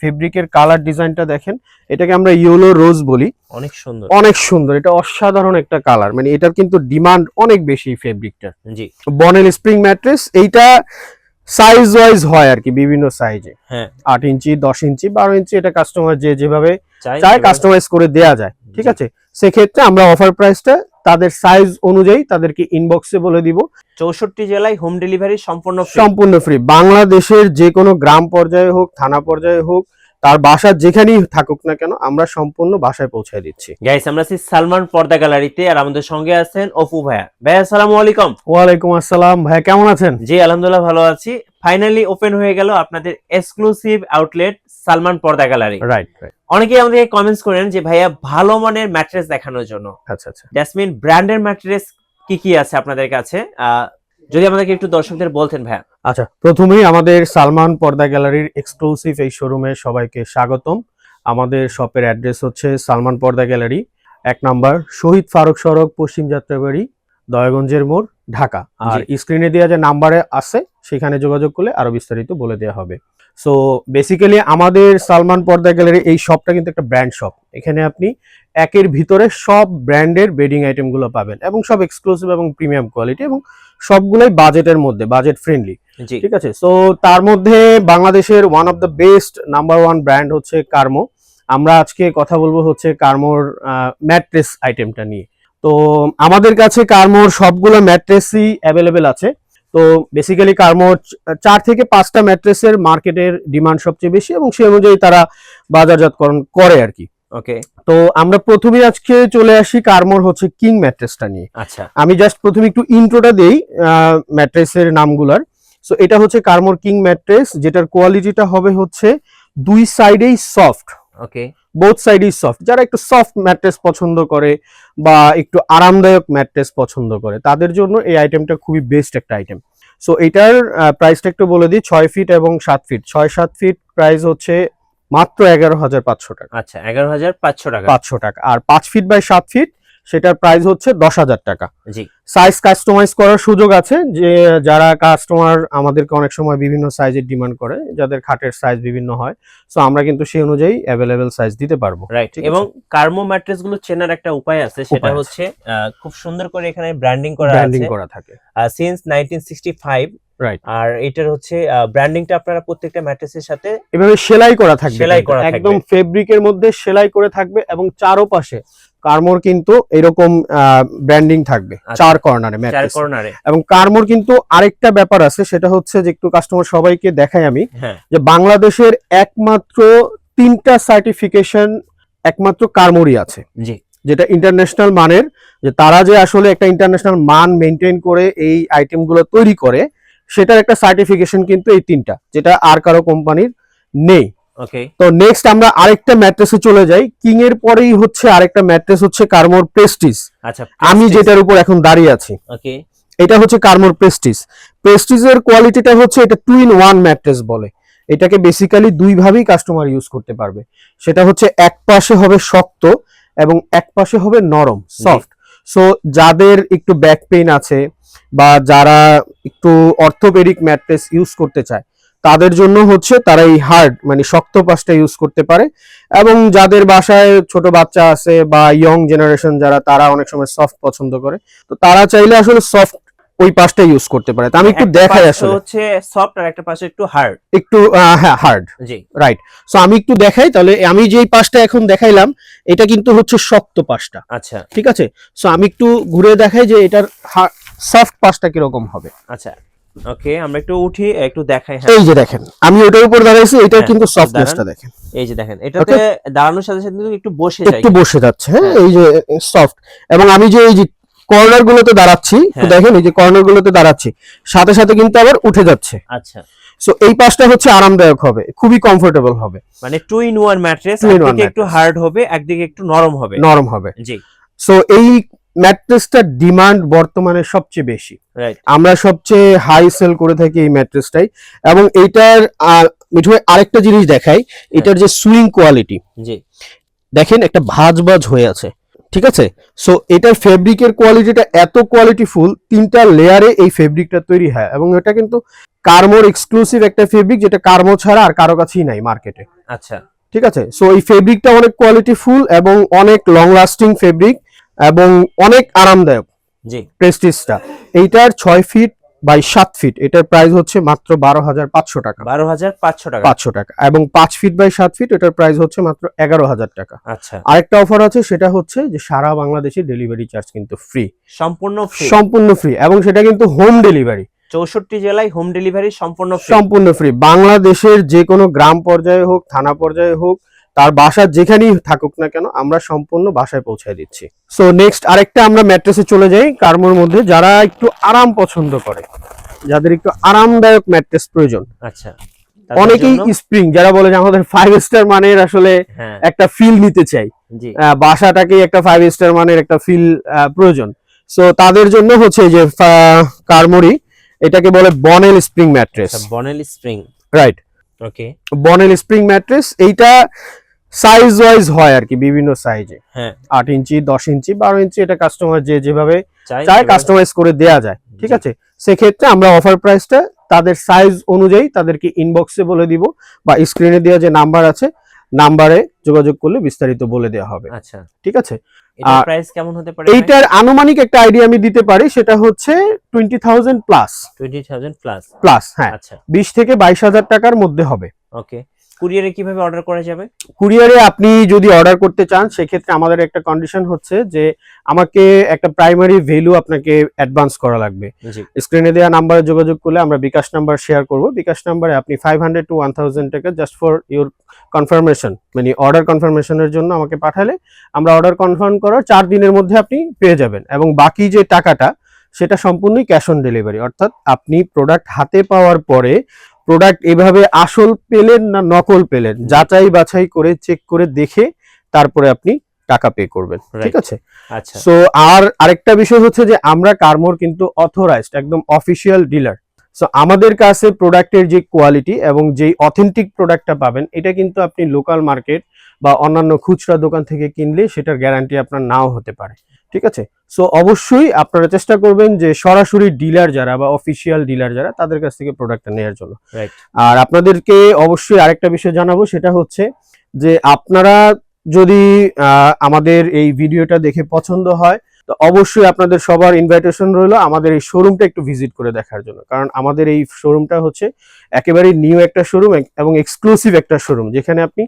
ফেব্রিকের কালার ডিজাইনটা দেখেন, এটাকে আমরা ইয়েলো রোজ বলি। অনেক সুন্দর, অনেক সুন্দর, এটা অসাধারণ একটা কালার, মানে এটার কিন্তু ডিমান্ড অনেক বেশি ফেব্রিকটা। জি, বনেল স্প্রিং ম্যাট্রেস, এইটা সাইজ ওয়াইজ হয় আর কি, বিভিন্ন সাইজে। হ্যাঁ 8 ইঞ্চি, 10 ইঞ্চি, 12 ইঞ্চি, এটা কাস্টমার যেভাবে চায় সেভাবে- কাস্টমাইজ করে দেয়া যায়, ঠিক আছে। সেক্ষেত্রে আমরা অফার প্রাইসটা তাদের সাইজ অনুযায়ী তাদেরকে ইনবক্সে বলে দিব। 64 জেলায় হোম ডেলিভারি সম্পূর্ণ free। সম্পূর্ণ ফ্রি, বাংলাদেশের যে কোনো গ্রাম পর্যায়ে হোক, থানা পর্যায়ে হোক, তার বাসা যেখানেই থাকুক না কেন, আমরা সম্পূর্ণ বাসায় পৌঁছায় দিচ্ছি। গাইস, আমরা আছি সালমান পর্দা গ্যালারিতে, আর আমাদের সঙ্গে আছেন অপু ভাইয়া। ভাইয়া আসসালামু আলাইকুম। ওয়ালাইকুম আসসালাম, ভাইয়া কেমন আছেন? জি আলহামদুলিল্লাহ ভালো আছি। ফাইনালি ওপেন হয়ে গেল আপনাদের এক্সক্লুসিভ আউটলেট সালমান পর্দা গ্যালারি। Right right. অনেকেই আমাদেরকে কমেন্টস করেন যে ভাইয়া ভালো মানের ম্যাট্রেস দেখানোর জন্য। আচ্ছা আচ্ছা। জাসমিন ব্র্যান্ডের ম্যাট্রেস কি কি আছে আপনাদের কাছে, যদি আমাদেরকে একটু দর্শকদের বলতেন ভাইয়া। আচ্ছা, প্রথমেই আমাদের সালমান পর্দা গ্যালারির এক্সক্লুসিভ এই শোরুমে সবাইকে স্বাগতম। আমাদের শপের অ্যাড্রেস হচ্ছে সালমান পর্দা গ্যালারি, 1 নম্বর শহীদ ফারুক সড়ক, পশ্চিম যাত্রাবাড়ি, দয়াগঞ্জের মোড়, ঢাকা। আর স্ক্রিনে দেওয়া যে নাম্বারে আছে সেখানে যোগাযোগ করলে আরো বিস্তারিত বলে দেওয়া হবে। সো বেসিক্যালি আমাদের সালমান পর্দা গ্যালারি এই শপটা কিন্তু একটা ব্র্যান্ড শপ। এখানে আপনি একের ভিতরে সব ব্র্যান্ডের বেডিং আইটেমগুলো পাবেন, এবং সব এক্সক্লুসিভ এবং প্রিমিয়াম কোয়ালিটি, এবং সবগুলোই বাজেটের মধ্যে, বাজেট ফ্রেন্ডলি, জি ঠিক আছে। সো তার মধ্যে বাংলাদেশের one of the best number 1 brand হচ্ছে কার্মো। আমরা আজকে কথা বলবো হচ্ছে কার্মোর ম্যাট্রেস আইটেমটা নিয়ে। তো আমাদের কাছে কার্মোর সবগুলো ম্যাট্রেসই অ্যাভেলেবেল আছে। তো বেসিক্যালি কার্মোর 4 থেকে 5টা ম্যাট্রেসের মার্কেটের ডিমান্ড সবচেয়ে বেশি, এবং সেই অনুযায়ী তারা বাজারজাতকরণ করে আর কি। ওকে, তো আমরা প্রথমে আজকে চলে আসি কার্মোর হচ্ছে কিং ম্যাট্রেসটা নিয়ে। আচ্ছা আমি জাস্ট প্রথমে একটু ইন্ট্রোটা দেই ম্যাট্রেসের নামগুলার। সো এটা হচ্ছে কার্মোর কিং ম্যাট্রেস, যেটার কোয়ালিটিটা হবে হচ্ছে 2 সাইডেই সফট, ওকে, বোথ সাইডই সফট। যারা একটু সফট ম্যাট্রেস পছন্দ করে বা একটু আরামদায়ক ম্যাট্রেস পছন্দ করে, তাদের জন্য এই আইটেমটা খুবই বেস্ট একটা আইটেম। সো এটার প্রাইসটা একটু বলে দিই। 6 ফিট এবং 7 ফিট, 6-7 ফিট প্রাইস হচ্ছে মাত্র 11,500 টাকা। আচ্ছা 11,500 টাকা। 500 টাকা। আর 5 ফিট বাই 7 ফিট সেটার প্রাইস হচ্ছে 10,000 টাকা। জি, সাইজ কাস্টমাইজ করার সুযোগ আছে, যে যারা কাস্টমার আমাদেরকে অনেক সময় বিভিন্ন সাইজের ডিমান্ড করে, যাদের খাটের সাইজ বিভিন্ন হয়, সো আমরা কিন্তু সেই অনুযায়ী অ্যাভেলেবেল সাইজ দিতে পারবো। রাইট। এবং কার্মো ম্যাট্রেস গুলো চেনার একটা উপায় আছে, সেটা হচ্ছে খুব সুন্দর করে এখানে ব্র্যান্ডিং করা ব্র্যান্ডিং আছে করা থাকে সিন্স 1965। রাইট। আর এটার হচ্ছে ব্র্যান্ডিংটা আপনারা প্রত্যেকটা ম্যাট্রেসের সাথে এভাবে সেলাই করা থাকবে, সেলাই করা একদম থাকবে। ফেব্রিকের মধ্যে সেলাই করে থাকবে, এবং চারপাশে কার্মোর কিন্তু এরকম ব্র্যান্ডিং থাকবে 4 কর্নারে চার ম্যাট্রেস। কর্নারে। এবং কার্মোর কিন্তু আরেকটা ব্যাপার আছে, সেটা হচ্ছে যে একটু কাস্টমার সবাইকে দেখাই আমি, হ্যাঁ, যে বাংলাদেশের একমাত্র 3টা সার্টিফিকেশন একমাত্র কার্মোরই আছে, জি, যেটা ইন্টারন্যাশনাল মানের। যে তারা যে আসলে একটা ইন্টারন্যাশনাল মান মেনটেন করে এই আইটেমগুলো তৈরি করে, সেটার একটা সার্টিফিকেশন কিন্তু এই 3টা, যেটা আর কারো কোম্পানির নেই। ওকে, তো নেক্সট আমরা আরেকটা ম্যাট্রেসে চলে যাই। কিং এর পরেই হচ্ছে আরেকটা ম্যাট্রেস হচ্ছে কার্মোর প্রেস্টিজ। আচ্ছা আমি যেটার উপর এখন দাঁড়িয়ে আছি, ওকে, এটা হচ্ছে কার্মোর প্রেস্টিজ। প্রেস্টিজের কোয়ালিটিটা হচ্ছে এটা 2-in-1 ম্যাট্রেস বলে। এটাকে বেসিক্যালি 2 ভাবেই কাস্টমার ইউজ করতে পারবে। সেটা হচ্ছে এক পাশে হবে শক্ত এবং এক পাশে হবে নরম, সফট। সো যাদের একটু ব্যাক পেইন আছে বা যারা একটু অর্থোপেডিক ম্যাট্রেস ইউজ করতে চায়, তাদের জন্য হচ্ছে তারা এই হার্ড মানে শক্ত পাশটা ইউজ করতে পারে। এবং যাদের বাসায় ছোট বাচ্চা আছে বা ইয়ং জেনারেশন যারা, তারা অনেক সময় সফট পছন্দ করে, তো তারা চাইলে আসলে সফট ওই পাশটা ইউজ করতে পারে। তো আমি একটু দেখাই, আসলে হচ্ছে সফট আর একটা পাশে একটু হার্ড। একটু হ্যাঁ হার্ড, জি, রাইট। সো আমি একটু দেখাই তাহলে। আমি যেই পাশটা এখন দেখাইলাম, এটা কিন্তু হচ্ছে শক্ত পাশটা, আচ্ছা ঠিক আছে। সো আমি একটু ঘুরে দেখাই যে এটার সফট পাশটা কিরকম হবে। আচ্ছা, ওকে, আমরা একটু উঠি একটু দেখাই। হ্যাঁ, এই যে দেখেন, আমি ওটার উপর দাঁড়াইছি, এটার কিন্তু সফটনেসটা দেখেন। এই যে দেখেন, এটাতে দাঁড়ানোর সাথে সাথে কিন্তু একটু বসে যায়, একটু বসে যাচ্ছে, হ্যাঁ, এই যে সফট। এবং আমি যে এই যে কর্নার গুলোতে দাঁড়াচ্ছি, দেখেন এই যে কর্নার গুলোতে দাঁড়াচ্ছি, সাথে সাথে কিন্তু আবার উঠে যাচ্ছে। আচ্ছা, সো এই পাশটা হচ্ছে আরামদায়ক হবে, খুবই কমফোর্টেবল হবে। মানে 2-in-1 ম্যাট্রেস, একদিকে একটু হার্ড হবে, একদিকে একটু নরম হবে। নরম হবে, জি। সো এই ম্যাট্রেসটার ডিমান্ড বর্তমানে সবচেয়ে বেশি। রাইট, আমরা সবচেয়ে হাই সেল করে থাকি এই ম্যাট্রেসটাই। এবং এইটার মিঠু ভাই আরেকটা জিনিস দেখাই, এটার যে সুইং কোয়ালিটি, জি, দেখেন একটা ভাঁজ ভাঁজ হয়ে আছে, ঠিক আছে। সো এটার ফেব্রিকের কোয়ালিটিটা এত কোয়ালিটিফুল, 3টা লেয়ারে এই ফেব্রিকটা তৈরি হয় এবং এটা কিন্তু কার্মোর এক্সক্লুসিভ একটা ফেব্রিক, যেটা কার্মো ছাড়া আর কারো কাছেই নাই মার্কেটে। আচ্ছা, ঠিক আছে। সো এই ফেব্রিকটা অনেক কোয়ালিটিফুল এবং অনেক লং লাস্টিং ফেব্রিক এবং অনেক আরামদায়ক। জি, প্রেস্টিজটা এইটার 6 ফিট বাই 7 ফিট, এটার প্রাইস হচ্ছে মাত্র 12,500 টাকা। 12,500 টাকা। 500 টাকা। এবং 5 ফিট বাই 7 ফিট এটার প্রাইস হচ্ছে মাত্র 11,000 টাকা। আচ্ছা, আরেকটা অফার আছে, সেটা হচ্ছে যে সারা বাংলাদেশে ডেলিভারি চার্জ কিন্তু ফ্রি, সম্পূর্ণ ফ্রি। সম্পূর্ণ ফ্রি, এবং সেটা কিন্তু হোম ডেলিভারি, 64 জেলায় হোম ডেলিভারি সম্পূর্ণ ফ্রি। সম্পূর্ণ ফ্রি। বাংলাদেশের যে কোনো গ্রাম পর্যায়ে হোক, থানা পর্যায়ে হোক, তার বাসা যেখানেই থাকুক না কেন, আমরা সম্পূর্ণ বাসায় পৌঁছায় দিচ্ছি। সো নেক্সট আরেকটা আমরা ম্যাট্রেসে চলে যাই, কার্মোর মধ্যে যারা একটু আরাম পছন্দ করে, যাদের একটু আরামদায়ক ম্যাট্রেস প্রয়োজন। আচ্ছা, অনেকেই স্প্রিং, যারা বলে যে আমাদের 5 স্টার মানের আসলে হ্যাঁ, একটা ফিল নিতে চাই, জি, বাসাটাকে একটা 5 স্টার মানের একটা ফিল প্রয়োজন। সো তাদের জন্য হচ্ছে যে কার্মোরি, এটাকে বলে bonnell spring mattress. Bonnell spring, right, okay, bonnell spring mattress. এইটা সাইজ ওয়াইজ হয় আর কি, বিভিন্ন সাইজে, হ্যাঁ, 8 ইঞ্চি, 10 ইঞ্চি, 12 ইঞ্চি, এটা কাস্টমার যে যেভাবে চায় চাই কাস্টমাইজ করে দেয়া যায়। ঠিক জি। আছে। সেক্ষেত্রে আমরা অফার প্রাইসটা তাদের সাইজ অনুযায়ী তাদেরকে ইনবক্সে বলে দিব, বা স্ক্রিনে দেওয়া যে নাম্বার আছে, নাম্বারে যোগাযোগ করলে বিস্তারিত বলে দেওয়া হবে। আচ্ছা, ঠিক আছে। এটার প্রাইস কেমন হতে পারে? এইটার আনুমানিক একটা আইডিয়া আমি দিতে পারি, সেটা হচ্ছে 20,000 প্লাস। 20,000 প্লাস। প্লাস, হ্যাঁ, আচ্ছা, 20 থেকে 22,000 টাকার মধ্যে হবে। ওকে। কুরিয়ারে কিভাবে অর্ডার করা যাবে? কুরিয়ারে আপনি যদি অর্ডার করতে চান, সেক্ষেত্রে আমাদের একটা কন্ডিশন হচ্ছে যে আমাকে একটা প্রাইমারি ভ্যালু আপনাকে অ্যাডভান্স করা লাগবে। জি, স্ক্রিনে দেওয়া নাম্বারে যোগাযোগ করলে আমরা বিকাশ নাম্বার শেয়ার করব। বিকাশ নাম্বারে আপনি 500 to 1,000 টাকা জাস্ট ফর ইউর কনফার্মেশন, মানে অর্ডার কনফার্মেশনের জন্য আমাকে পাঠালে আমরা অর্ডার কনফার্ম করার 4 দিনের মধ্যে আপনি পেয়ে যাবেন। এবং বাকি যে টাকাটা, সেটা সম্পূর্ণই ক্যাশ অন ডেলিভারি, অর্থাৎ আপনি প্রোডাক্ট হাতে পাওয়ার পরে প্রোডাক্ট এভাবে আসল পেলেন না নকল পেলেন, যাচাই বাছাই করে চেক করে দেখে তারপরে আপনি টাকা পে করবেন। ঠিক আছে। আচ্ছা, সো আর আরেকটা বিষয় হচ্ছে যে আমরা কার্মোর কিন্তু অথরাইজড একদম অফিসিয়াল ডিলার। সো আমাদের কাছে প্রোডাক্টের যে কোয়ালিটি এবং যেই অথেন্টিক প্রোডাক্টটা পাবেন, এটা কিন্তু আপনি লোকাল মার্কেট বা অন্যান্য খুচরা দোকান থেকে কিনলে সেটার গ্যারান্টি আপনার নাও হতে পারে। ঠিক আছে। সো অবশ্যই আপনারা চেষ্টা করবেন যে সরাসরি ডিলার যারা বা অফিসিয়াল ডিলার যারা, তাদের কাছ থেকে প্রোডাক্টটা নেওয়ার জন্য। রাইট, আর আপনাদেরকে অবশ্যই আরেকটা বিষয় জানাবো, সেটা হচ্ছে যে আপনারা যদি আমাদের এই ভিডিওটা দেখে পছন্দ হয়, তো অবশ্যই আপনাদের সবার ইনভাইটেশন রইলো আমাদের এই শোরুমটা একটু ভিজিট করে দেখার জন্য। কারণ আমাদের এই শোরুমটা হচ্ছে একেবারে নিউ একটা শোরুম এবং এক্সক্লুসিভ একটা শোরুম, যেখানে আপনি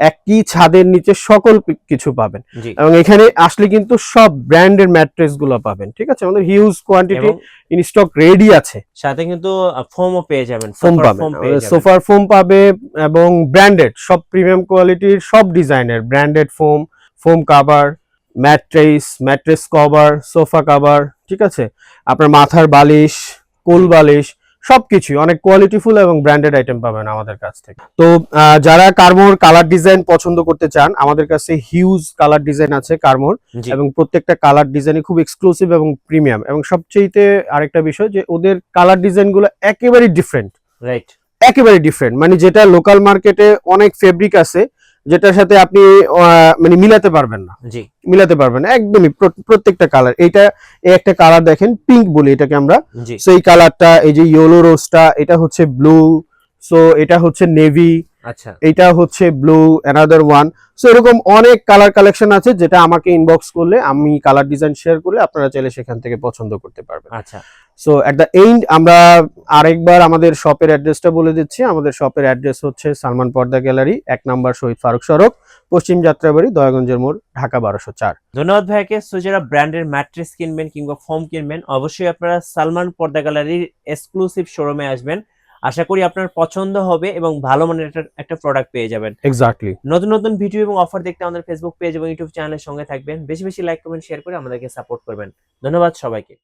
একই ছাদের নিচে সকল কিছু পাবেন। জি, এবং এখানে আসলে কিন্তু সব ব্র্যান্ডের ম্যাট্রেস গুলো পাবেন। ঠিক আছে। আমাদের হিউজ কোয়ান্টিটি এবং ইন স্টক রেডি আছে। সাথে কিন্তু ফোমও পেয়ে যাবেন, ফোম সোফার পাবেন, ফোম পেয়ে যাবেন। সোফার ফোম পাবে, এবং ব্র্যান্ডেড সব প্রিমিয়াম কোয়ালিটির সব ডিজাইনের branded foam, foam cover, mattress cover, sofa cover. ঠিক আছে। আপনার মাথার বালিশ, কোল বালিশ, সবকিছু অনেক কোয়ালিটিফুল এবং ব্র্যান্ডেড আইটেম পাবেন আমাদের কাছ থেকে। তো যারা কার্মোর কালার ডিজাইন পছন্দ করতে চান, আমাদের কাছে হিউজ কালার ডিজাইন আছে কার্মোর, জি, এবং প্রত্যেকটা কালার ডিজাইনই খুব এক্সক্লুসিভ এবং প্রিমিয়াম। এবং সবচেয়ে আরেকটা বিষয় যে ওদের কালার ডিজাইন গুলো একেবারে ডিফারেন্ট, রাইট, একেবারে ডিফারেন্ট। মানে যেটা লোকাল মার্কেটে অনেক ফেব্রিক আছে যেটার সাথে আপনি মানে মিলাতে পারবেন না, জি, একদমই প্রত্যেকটা কালার। এইটা এই একটা কালার দেখেন, পিঙ্ক বলি এটাকে আমরা। জি, সো এই কালারটা, এই যে ইয়েলো রোজটা, এটা হচ্ছে ব্লু। সো এটা হচ্ছে নেভি, আচ্ছা, এটা হচ্ছে ব্লু, অ্যানাদার ওয়ান। সো এরকম অনেক কালার কালেকশন আছে, যেটা আমাকে ইনবক্স করলে আমি কালার ডিজাইন শেয়ার করলে আপনারা চাইলে সেখান থেকে পছন্দ করতে পারবেন। আচ্ছা, সো এট দ্য এন্ড আমরা আরেকবার আমাদের শপের অ্যাড্রেসটা বলে দিচ্ছি। আমাদের শপের অ্যাড্রেস হচ্ছে সালমান পর্দা গ্যালারি, 1 নম্বর শহীদ ফারুক সড়ক, পশ্চিম যাত্রাবাড়ি, দয়াগঞ্জের মোড়, ঢাকা 1204। ধন্যবাদ ভাইকে। সো যারা ব্র্যান্ডের ম্যাট্রেস কিনবেন কিংবা ফোম কিনবেন, অবশ্যই আপনারা সালমান পর্দা গ্যালারির এক্সক্লুসিভ শোরুমে আসবেন। আশা করি আপনার পছন্দ হবে এবং ভালো মানের একটা প্রোডাক্ট পেয়ে যাবেন। এক্স্যাক্টলি। নতুন নতুন ভিডিও এবং অফার দেখতে আমাদের ফেসবুক পেজ এবং ইউটিউব চ্যানেলের সঙ্গে থাকবেন। বেশি বেশি লাইক কমেন্ট শেয়ার করে আমাদেরকে সাপোর্ট করবেন। ধন্যবাদ সবাইকে।